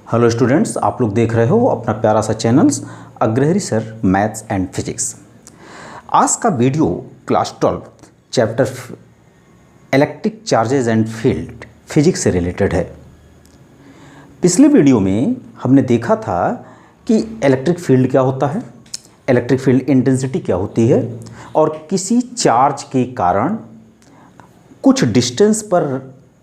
Hello students, आप लोग देख रहे हो अपना प्यारा सा channels Agrahari sir maths and physics. आज का video class 12 chapter electric charges and field physics से रिलेटेड है। पिछले वीडियो में हमने देखा था कि इलेक्ट्रिक फील्ड क्या होता है, इलेक्ट्रिक फील्ड इंटेंसिटी क्या होती है और किसी चार्ज के कारण कुछ डिस्टेंस पर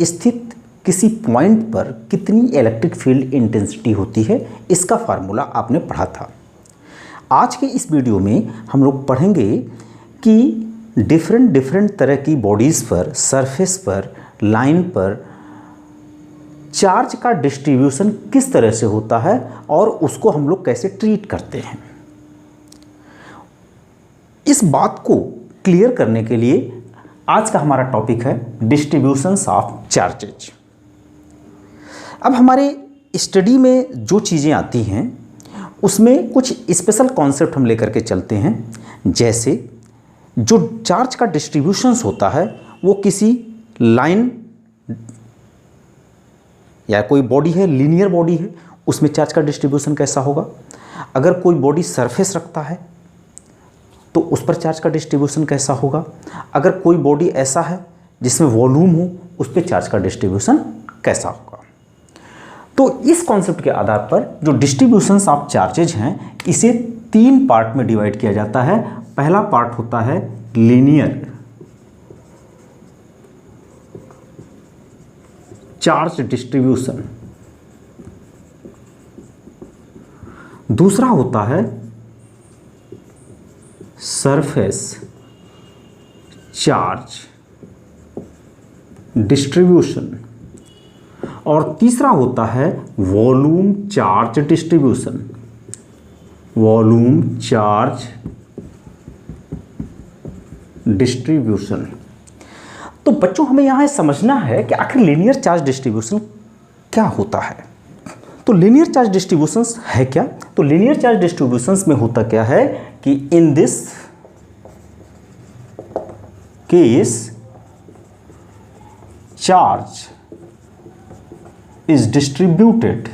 स्थित किसी पॉइंट पर कितनी इलेक्ट्रिक फील्ड इंटेंसिटी होती है, इसका फार्मूला आपने पढ़ा था। आज के इस वीडियो में हम लोग पढ़ेंगे कि डिफरेंट तरह की बॉडीज़ पर, सरफेस पर, लाइन पर चार्ज का डिस्ट्रीब्यूशन किस तरह से होता है और उसको हम लोग कैसे ट्रीट करते हैं। इस बात को क्लियर करने के लिए आज का हमारा टॉपिक है डिस्ट्रीब्यूशंस ऑफ चार्जेज। अब हमारे स्टडी में जो चीज़ें आती हैं उसमें कुछ स्पेशल कॉन्सेप्ट हम लेकर के चलते हैं। जैसे जो चार्ज का डिस्ट्रीब्यूशंस होता है वो किसी लाइन या कोई बॉडी है, लीनियर बॉडी है, उसमें चार्ज का डिस्ट्रीब्यूशन कैसा होगा। अगर कोई बॉडी सरफेस रखता है तो उस पर चार्ज का डिस्ट्रीब्यूशन कैसा होगा। अगर कोई बॉडी ऐसा है जिसमें वॉल्यूम हो, उस पर चार्ज का डिस्ट्रीब्यूशन कैसा होगा। तो इस कॉन्सेप्ट के आधार पर जो डिस्ट्रीब्यूशंस ऑफ चार्जेज हैं इसे 3 पार्ट में डिवाइड किया जाता है। पहला पार्ट होता है लीनियर चार्ज डिस्ट्रीब्यूशन, दूसरा होता है सरफेस चार्ज डिस्ट्रीब्यूशन और तीसरा होता है volume charge distribution. Volume charge distribution. तो बच्चों, हमें यहाँ समझना है कि आखिर लीनियर चार्ज डिस्ट्रीब्यूशन क्या होता है। तो लीनियर चार्ज डिस्ट्रीब्यूशंस है क्या। तो लीनियर चार्ज डिस्ट्रीब्यूशंस में होता क्या है कि इन this case charge is distributed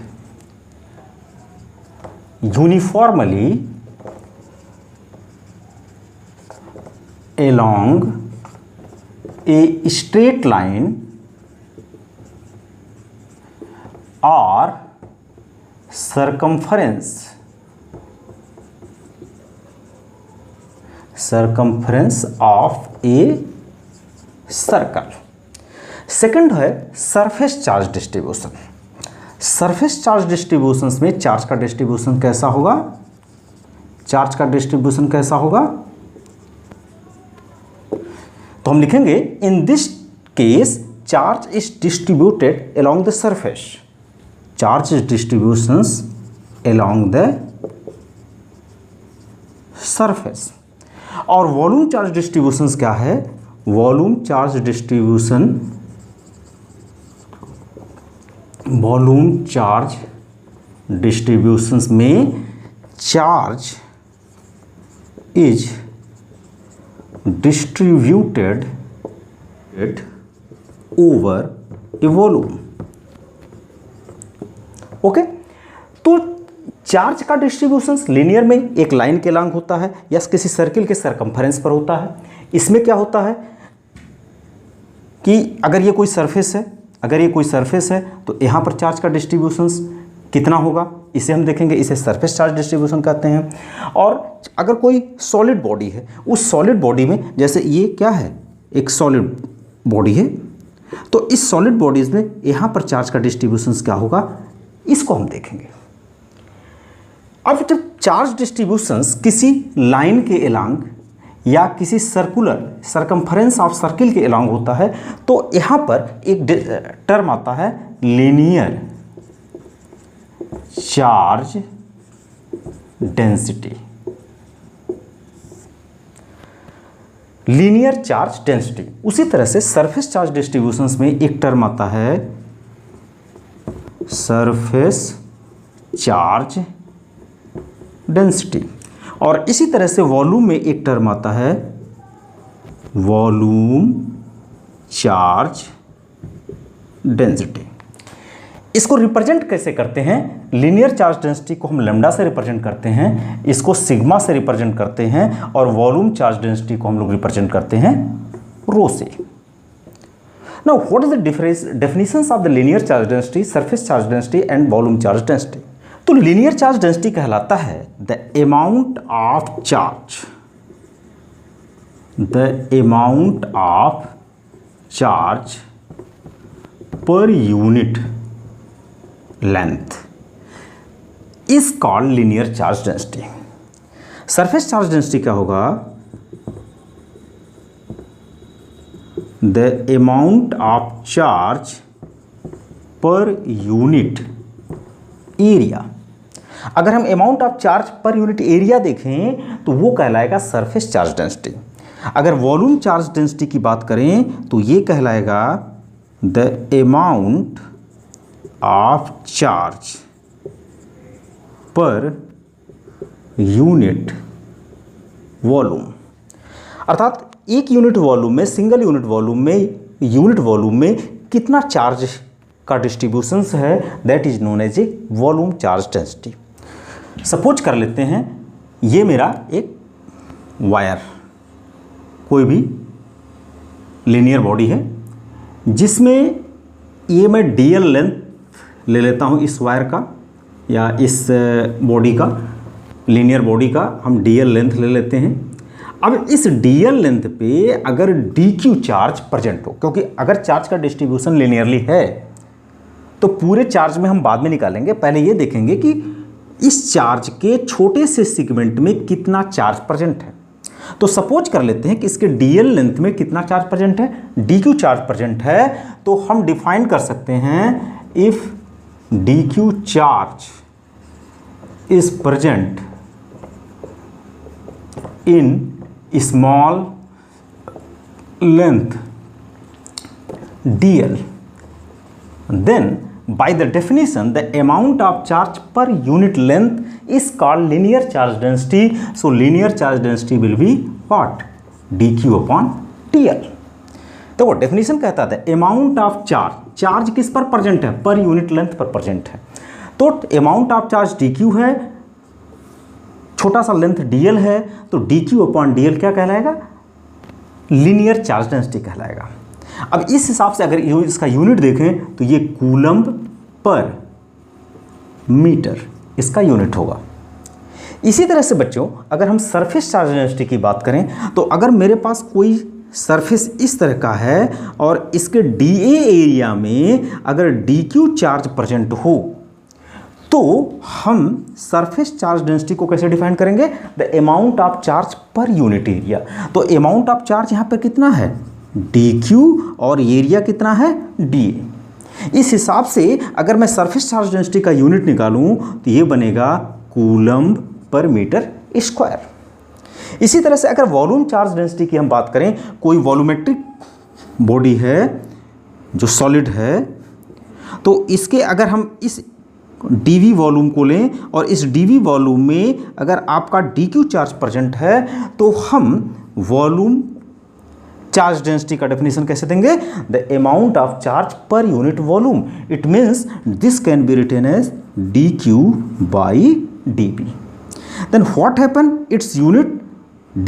uniformly along a straight line or circumference of a circle। Second है surface charge distribution. Surface charge distributions में चार्ज का डिस्ट्रीब्यूशन कैसा होगा। चार्ज का डिस्ट्रीब्यूशन कैसा होगा तो हम लिखेंगे in this case charge is distributed along the surface. Charge distributions along the surface. और वॉल्यूम चार्ज डिस्ट्रीब्यूशंस क्या है। Volume charge distribution, volume charge distributions में charge is distributed over a volume. Okay, तो चार्ज का distributions linear में एक line के long होता है या किसी सर्किल के सरकमफेरेंस पर होता है। इसमें क्या होता है कि अगर ये कोई सरफेस है तो यहाँ पर चार्ज का डिस्ट्रीब्यूशंस कितना होगा, इसे हम देखेंगे। इसे सरफेस चार्ज डिस्ट्रीब्यूशन कहते हैं। और अगर कोई सॉलिड बॉडी है, उस सॉलिड बॉडी में, जैसे ये क्या है, एक सॉलिड बॉडी है, तो इस सॉलिड बॉडीज में यहाँ पर चार्ज का डिस्ट्रीब्यूशंस क्या होगा, इसको हम देखेंगे। अब जब चार्ज डिस्ट्रीब्यूशंस किसी लाइन के अलोंग या किसी सरकमफेरेंस ऑफ सर्किल के अलोंग होता है तो यहाँ पर एक टर्म आता है linear charge density. Linear charge density. उसी तरह से सरफेस चार्ज डिस्ट्रीब्यूशंस में एक टर्म आता है सरफेस चार्ज डेंसिटी। और इसी तरह से वॉल्यूम में एक टर्म आता है वॉल्यूम चार्ज डेंसिटी। इसको रिप्रेजेंट कैसे करते हैं, लीनियर चार्ज डेंसिटी को हम लैम्डा से रिप्रेजेंट करते हैं, इसको सिग्मा से रिप्रेजेंट करते हैं, और वॉल्यूम चार्ज डेंसिटी को हम लोग रिप्रेजेंट करते हैं रो से। Now, what is the definitions of the linear charge density, surface charge density and volume charge density? तो linear charge density कहलाता है the amount of charge per unit length is called linear charge density. Surface charge density क्या होगा? The amount of charge per unit area. अगर हम amount of charge per unit area देखें तो वो कहलाएगा surface charge density। अगर volume charge density की बात करें तो ये कहलाएगा the amount of charge per unit volume। अर्थात एक यूनिट वॉल्यूम में, सिंगल यूनिट वॉल्यूम में कितना चार्ज का डिस्ट्रीब्यूशंस है, that is known as a volume charge density. Suppose कर लेते हैं ये मेरा एक वायर, कोई भी लीनियर बॉडी है जिसमें ये मैं डीएल लेंथ ले लेता हूँ इस वायर का या इस बॉडी का, लीनियर बॉडी का हम डीएल लेंथ ले लेते हैं। अब इस डीएल लेंथ पे अगर डी क्यू चार्ज प्रेजेंट हो, क्योंकि अगर चार्ज का डिस्ट्रीब्यूशन लीनियरली है तो पूरे चार्ज में हम बाद में निकालेंगे, पहले ये देखेंगे कि इस चार्ज के छोटे से सेगमेंट में कितना चार्ज प्रेजेंट है। तो सपोज कर लेते हैं कि इसके डीएल लेंथ में कितना चार्ज प्रेजेंट है, डी क्यू चार्ज प्रेजेंट है, तो हम डिफाइन कर सकते हैं if D Q charge is present in small length dl, then by the definition the amount of charge per unit length is called linear charge density. So linear charge density will be what? dq upon dl। तो वो definition कहता है amount of charge किस पर present है, per unit length पर present है। तो अमाउंट ऑफ चार्ज dq है, छोटा सा लेंथ dl है, तो dq अपॉन dl क्या कहलाएगा? लीनियर चार्ज डेंसिटी कहलाएगा। अब इस हिसाब से अगर इसका यूनिट देखें तो ये कूलम्ब पर मीटर इसका यूनिट होगा। इसी तरह से बच्चों अगर हम सरफेस चार्ज डेंसिटी की बात करें तो अगर मेरे पास कोई सरफेस इस तरह का है और इसके DA एरिया में अगर DQ चार्ज प्रेजेंट हो तो हम सरफेस चार्ज डेंसिटी को कैसे डिफाइन करेंगे? The amount of charge per unit area. तो अमाउंट ऑफ चार्ज यहाँ पर कितना है? DQ, और एरिया कितना है? DA। इस हिसाब से अगर मैं सरफेस चार्ज डेंसिटी का यूनिट निकालूं तो ये बनेगा कूलम्ब पर मीटर स्क्वायर। इसी तरह से अगर वॉल्यूम चार्ज डेंसिटी की हम बात करें, कोई वॉल्यूमेट्रिक बॉडी है जो सॉलिड है, तो इसके अगर हम इस dV वॉल्यूम को लें और इस dV वॉल्यूम में अगर आपका dQ चार्ज प्रेजेंट है तो हम वॉल्यूम चार्ज डेंसिटी का डेफिनेशन कैसे देंगे? The amount of charge per unit volume. It means this can be written as dQ by dV। Then what happen? Its unit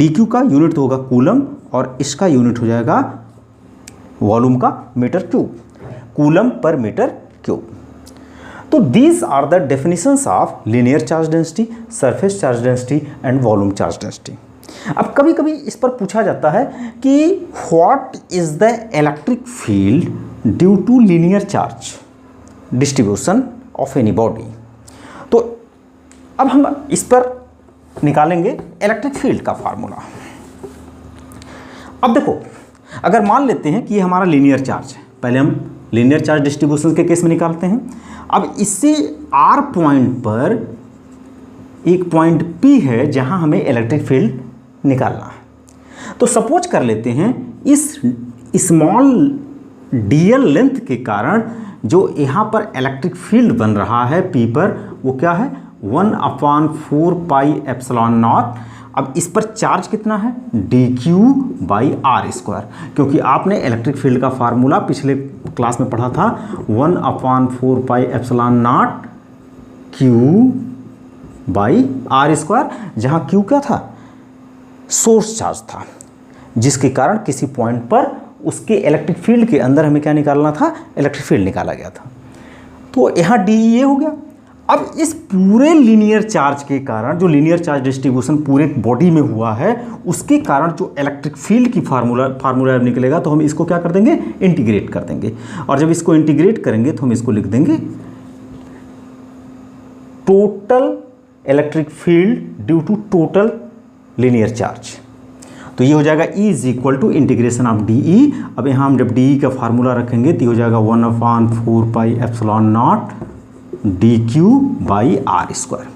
dQ का यूनिट होगा coulomb और इसका यूनिट हो जाएगा वॉल्यूम का metre cube, coulomb per metre cube. तो these are the definitions of linear charge density, surface charge density and volume charge density. अब कभी कभी इस पर पूछा जाता है कि what is the electric field due to linear charge distribution of any body. तो अब हम इस पर निकालेंगे इलेक्ट्रिक फील्ड का फार्मूला। अब देखो अगर मान लेते हैं कि ये हमारा लीनियर चार्ज है, पहले हम लीनियर चार्ज डिस्ट्रीब्यूशन के केस में निकालते हैं। अब इससे R पॉइंट पर एक पॉइंट P है जहां हमें इलेक्ट्रिक फील्ड निकालना है। तो सपोज कर लेते हैं इस स्मॉल dl लेंथ के कारण जो यहाँ पर इलेक्ट्रिक फील्ड बन रहा है P पर, वो क्या है? 1/4 पाई एप्सिलॉन नॉट। अब इस पर चार्ज कितना है? dQ बाई R स्क्वायर, क्योंकि आपने इलेक्ट्रिक फील्ड का फार्मूला पिछले क्लास में पढ़ा था 1/4 pi epsilon naught q by r square, जहाँ क्यू क्या था, सोर्स चार्ज था, जिसके कारण किसी पॉइंट पर उसके इलेक्ट्रिक फील्ड के अंदर हमें क्या निकालना था, इलेक्ट्रिक फील्ड निकाला गया था। तो यहाँ डी ये हो गया। अब इस पूरे लीनियर चार्ज के कारण, जो लीनियर चार्ज डिस्ट्रीब्यूशन पूरे बॉडी में हुआ है, उसके कारण जो इलेक्ट्रिक फील्ड की फार्मूला निकलेगा, तो हम इसको क्या कर देंगे, इंटीग्रेट कर देंगे। और जब इसको इंटीग्रेट करेंगे तो हम इसको लिख देंगे total electric field due to total linear charge. तो ये हो जाएगा E is equal to integration of d E. अब यहाँ हम जब डी ई का फार्मूला रखेंगे तो ये हो जाएगा 1/4 pi epsilon naught d q by r square.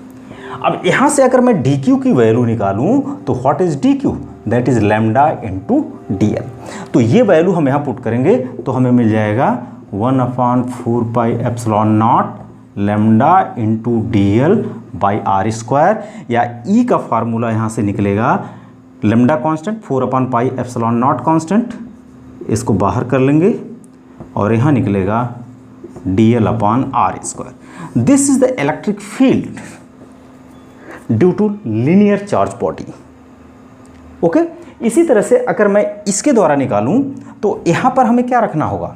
अब यहाँ से अगर मैं डी क्यू की वैल्यू निकालूँ तो what is D Q, that is lambda into d L. तो ये वैल्यू हम यहाँ पुट करेंगे तो हमें मिल जाएगा 1/4 pi epsilon naught lambda into d l by r square, या ई का फार्मूला यहाँ से निकलेगा लैम्डा कांस्टेंट 4/पाई एप्सिलॉन नॉट कांस्टेंट, इसको बाहर कर लेंगे और यहाँ निकलेगा d l upon r square. This is the electric field due to linear charge body. Okay, इसी तरह से अगर मैं इसके द्वारा निकालूं तो यहाँ पर हमें क्या रखना होगा।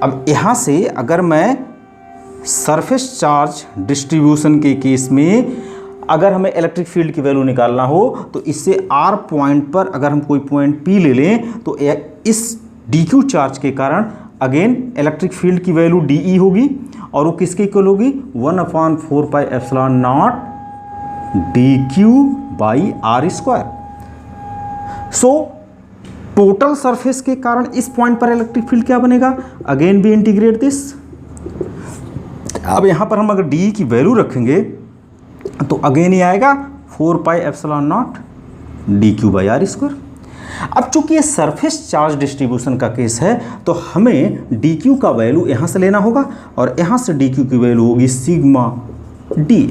अब यहाँ से अगर मैं सरफेस चार्ज डिस्ट्रीब्यूशन के केस में अगर हमें इलेक्ट्रिक फील्ड की वैल्यू निकालना हो तो इससे आर पॉइंट पर अगर हम कोई पॉइंट पी ले लें तो इस डी क्यू चार्ज के कारण अगेन इलेक्ट्रिक फील्ड की वैल्यू डी ई होगी, और वो किसके इक्वल होगी, 1/4 pi epsilon naught d q by r square. So total surface के कारण इस पॉइंट पर इलेक्ट्रिक फील्ड क्या बनेगा, अगेन भी इंटीग्रेट दिस। अब यहाँ पर हम अगर डी की वैल्यू रखेंगे तो अगेन ये आएगा 4 pi epsilon naught d q by r square. अब चूंकि ये सरफेस चार्ज डिस्ट्रीब्यूशन का केस है तो हमें डी क्यू का वैल्यू यहाँ से लेना होगा और यहाँ से डी क्यू की वैल्यू होगी सिग्मा डी।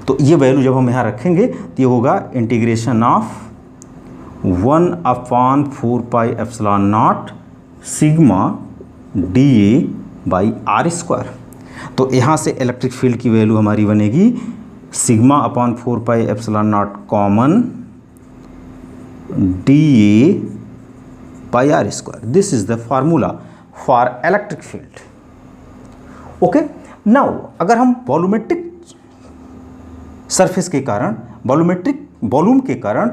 तो ये वैल्यू जब हम यहाँ रखेंगे तो ये होगा integration of 1/4 pi epsilon naught sigma d A by r square. तो यहाँ से इलेक्ट्रिक फील्ड की वैल्यू हमारी बनेगी sigma upon 4 pi epsilon naught common d A by r square. This is the formula for electric field. Okay, now अगर हम volumetric surface के कारण, वॉल्यूमेट्रिक वॉल्यूम के कारण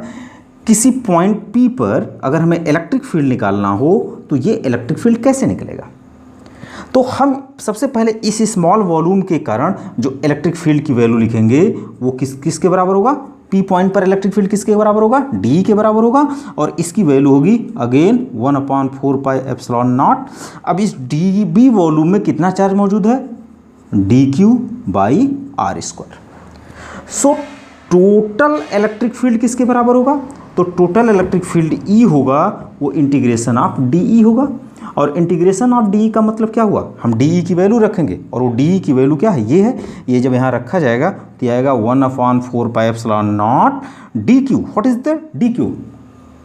किसी पॉइंट P पर अगर हमें इलेक्ट्रिक फील्ड निकालना हो तो ये इलेक्ट्रिक फील्ड कैसे निकलेगा। तो हम सबसे पहले इस स्मॉल वॉल्यूम के कारण जो इलेक्ट्रिक फील्ड की वैल्यू लिखेंगे वो किसके बराबर होगा, P पॉइंट पर इलेक्ट्रिक फील्ड किसके बराबर होगा, D के बराबर होगा, और इसकी वैल्यू होगी अगेन 1/4 पाई एप्सिलॉन नॉट। अब इस DB वॉल्यूम में कितना चार्ज मौजूद है, DQ by r square. So total electric field किसके बराबर होगा, तो टोटल इलेक्ट्रिक फील्ड E होगा वो इंटीग्रेशन ऑफ DE होगा, और इंटीग्रेशन ऑफ DE का मतलब क्या हुआ, हम DE की वैल्यू रखेंगे और वो DE की वैल्यू क्या है, ये है। ये जब यहाँ रखा जाएगा तो ये आएगा 1/4 pi epsilon naught DQ। What is the DQ,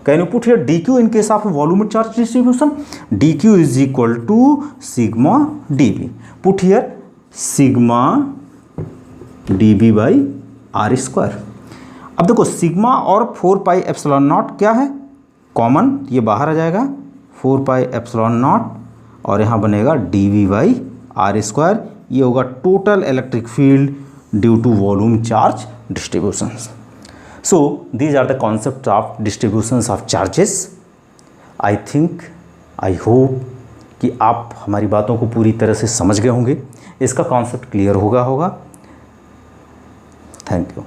can you put here DQ in case of volume charge distribution, DQ is equal to sigma DB। Put here sigma DB by r square. अब देखो sigma और 4 pi epsilon not क्या है, common, ये बाहर आ जाएगा 4 pi epsilon not, और यहाँ बनेगा DV बाई आर स्क्वायर। ये होगा total electric field due to volume charge distribution. So these are the concept of distributions of charges. I think, I hope कि आप हमारी बातों को पूरी तरह से समझ गए होंगे, इसका कॉन्सेप्ट क्लियर होगा। Thank you.